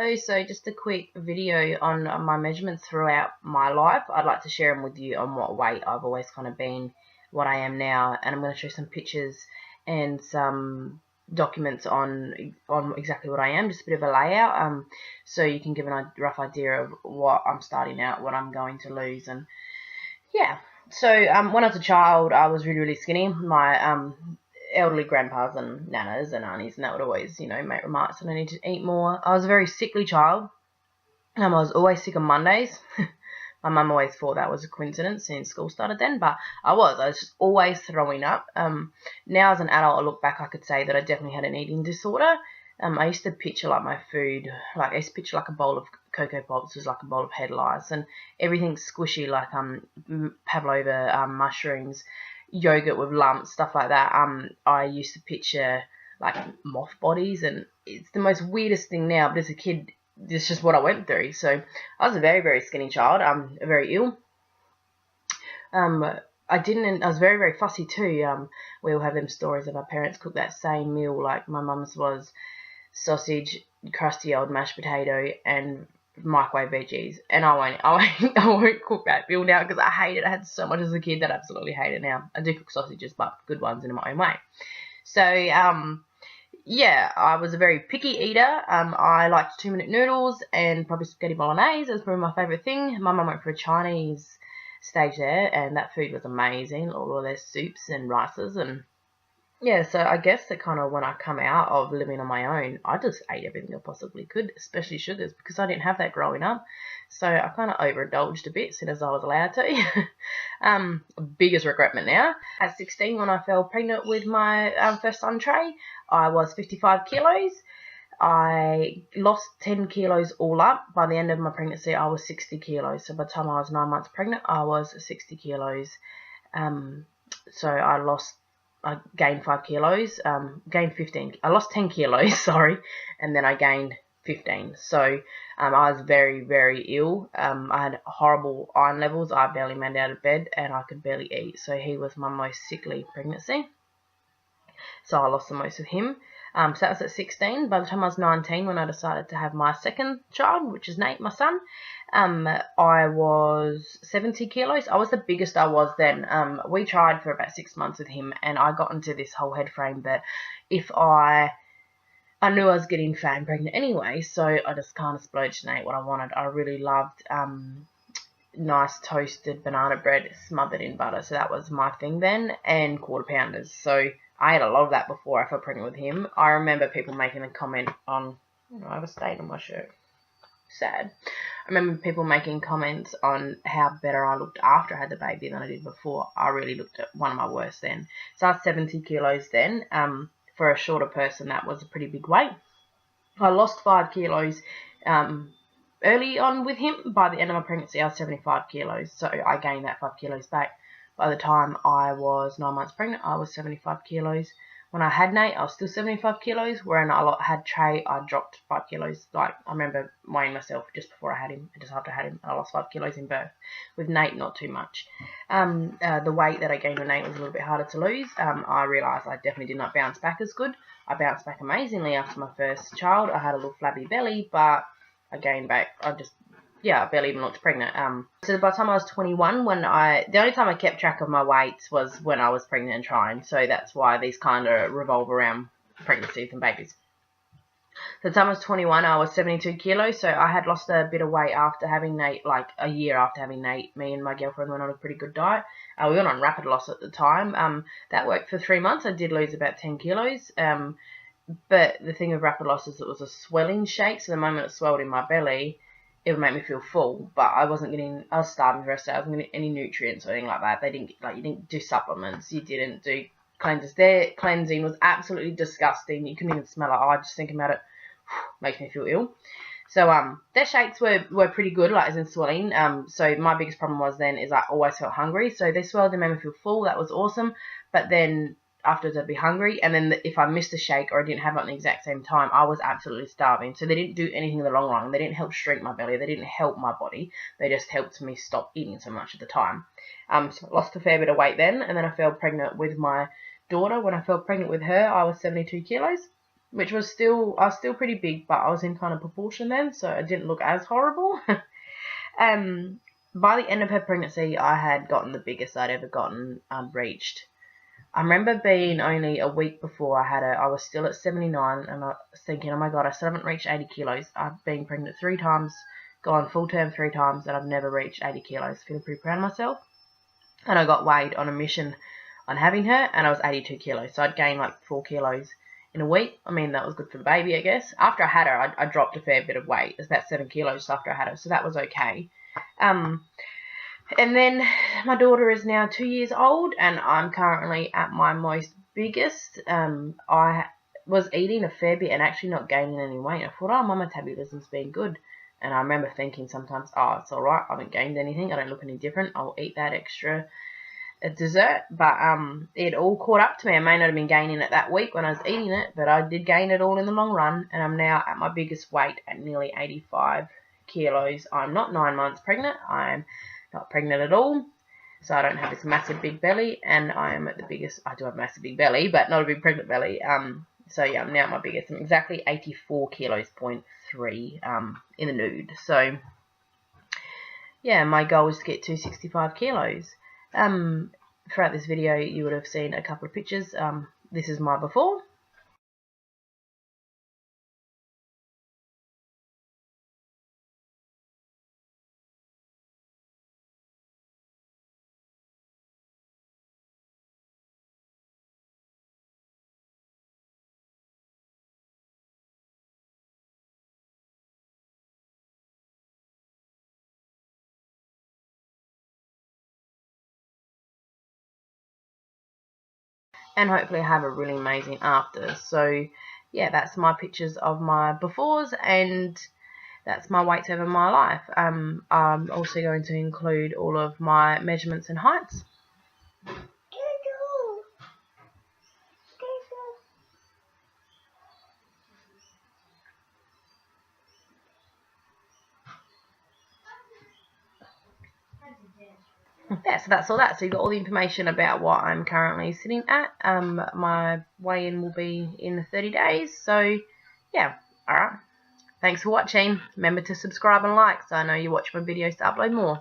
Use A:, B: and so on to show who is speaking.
A: Hello, so just a quick video on my measurements throughout my life. I'd like to share them with you on what weight I've always kind of been, what I am now, and I'm going to show some pictures and some documents on exactly what I am, just a bit of a layout, so you can give a rough idea of what I'm starting out, what I'm going to lose, and yeah. So when I was a child, I was really skinny. My elderly grandpas and nanas and aunties, and that would always, make remarks that I need to eat more. I was a very sickly child. I was always sick on Mondays. My mum always thought that was a coincidence since school started then, but I was just always throwing up. Now as an adult, I look back, I could say that I definitely had an eating disorder. I used to picture like my food, like I used to picture like a bowl of Cocoa Pops was like a bowl of head lice, and everything squishy like pavlova mushrooms, yogurt with lumps, stuff like that. I used to picture like moth bodies, and it's the most weirdest thing now, but as a kid, this is just what I went through. So I was a very skinny child, very ill. I was very fussy too. We all have them stories of our parents cook that same meal, like my mum's was sausage, crusty old mashed potato, and microwave veggies, and I won't cook that meal now because I hate it. I had so much as a kid that I absolutely hate it now. I do cook sausages, but good ones in my own way. So yeah, I was a very picky eater. I liked 2-minute noodles and probably spaghetti bolognese. It was probably my favourite thing. My mum went for a Chinese stage there, and that food was amazing. All of their soups and rices, and yeah, so I guess that kind of when I come out of living on my own, I just ate everything I possibly could, especially sugars, because I didn't have that growing up. So I kind of overindulged a bit as soon as I was allowed to. Biggest regretment now. At 16, when I fell pregnant with my first son, Trey, I was 55 kilos. I lost 10 kilos all up. By the end of my pregnancy, I was 60 kilos. So by the time I was 9 months pregnant, I was 60 kilos. So I gained 5 kilos, gained 15. I lost 10 kilos, sorry, and then I gained 15. So I was very ill. I had horrible iron levels. I barely made out of bed, and I could barely eat. So he was my most sickly pregnancy. So I lost the most of him. So that was at 16. By the time I was 19, when I decided to have my second child, which is Nate, my son, I was 70 kilos. I was the biggest I was then. We tried for about 6 months with him, and I got into this whole head frame that if I knew I was getting fat and pregnant anyway, so I just kind of splurged and ate what I wanted. I really loved nice toasted banana bread smothered in butter, so that was my thing then, and quarter pounders. So I had a lot of that before I fell pregnant with him. I remember people making a comment on, I have a stain on my shirt. Sad. I remember people making comments on how better I looked after I had the baby than I did before. I really looked at one of my worst then. So I was 70 kilos then. For a shorter person, that was a pretty big weight. I lost 5 kilos early on with him. By the end of my pregnancy, I was 75 kilos. So I gained that 5 kilos back. By the time I was 9 months pregnant, I was 75 kilos. When I had Nate, I was still 75 kilos. When I had Trey, I dropped 5 kilos. Like, I remember weighing myself just before I had him, and just after I had him, I lost 5 kilos in birth. With Nate, not too much. The weight that I gained with Nate was a little bit harder to lose. I realised I definitely did not bounce back as good. I bounced back amazingly after my first child. I had a little flabby belly, but I gained back. I barely even looked pregnant. So by the time I was 21, the only time I kept track of my weights was when I was pregnant and trying. So that's why these kind of revolve around pregnancies and babies. So the time I was 21, I was 72 kilos. So I had lost a bit of weight after having Nate, like a year after having Nate. Me and my girlfriend went on a pretty good diet. We went on rapid loss at the time. That worked for 3 months. I did lose about 10 kilos. But the thing with rapid loss is it was a swelling shake. So the moment it swelled in my belly, it would make me feel full, but I was starving for the rest of the day. I wasn't getting any nutrients or anything like that. You didn't do supplements, you didn't do cleansers. Their cleansing was absolutely disgusting. You couldn't even smell it. I just thinking about it makes me feel ill. So their shakes were pretty good, like as in swelling. So my biggest problem was then is I always felt hungry. So they swelled and made me feel full. That was awesome. But then afterwards I'd be hungry, and then if I missed a shake or I didn't have it at the exact same time, I was absolutely starving. So they didn't do anything in the long run. They didn't help shrink my belly. They didn't help my body. They just helped me stop eating so much at the time. So I lost a fair bit of weight then, and then I fell pregnant with my daughter. When I fell pregnant with her, I was 72 kilos. which was still, I was still pretty big, but I was in kind of proportion then, so it didn't look as horrible. By the end of her pregnancy, I had gotten the biggest I'd ever gotten, reached. I remember being only a week before I had her, I was still at 79, and I was thinking, oh my god, I still haven't reached 80 kilos. I've been pregnant 3 times, gone full term 3 times, and I've never reached 80 kilos. Feeling pretty proud of myself. And I got weighed on a mission on having her, and I was 82 kilos. So I'd gained like 4 kilos in a week. I mean, that was good for the baby, I guess. After I had her, I dropped a fair bit of weight. It was about 7 kilos after I had her, so that was okay. And then my daughter is now 2 years old, and I'm currently at my most biggest. I was eating a fair bit and actually not gaining any weight. I thought, oh, my metabolism's been good. And I remember thinking sometimes, oh, it's all right. I haven't gained anything. I don't look any different. I'll eat that extra dessert. But it all caught up to me. I may not have been gaining it that week when I was eating it, but I did gain it all in the long run. And I'm now at my biggest weight at nearly 85 kilos. I'm not 9 months pregnant. I'm not pregnant at all, so I don't have this massive big belly, and I am at the biggest. I do have a massive big belly, but not a big pregnant belly. So yeah, I'm now at my biggest. I'm exactly 84 kilos, 0.3 in the nude. So yeah, my goal is to get to 65 kilos. Throughout this video, you would have seen a couple of pictures. This is my before. And hopefully I have a really amazing after. So yeah, that's my pictures of my befores, and that's my weights over my life. I'm also going to include all of my measurements and heights. Yeah, so that's all that. So you've got all the information about what I'm currently sitting at. My weigh-in will be in 30 days. So yeah, alright. Thanks for watching. Remember to subscribe and like so I know you watch my videos to upload more.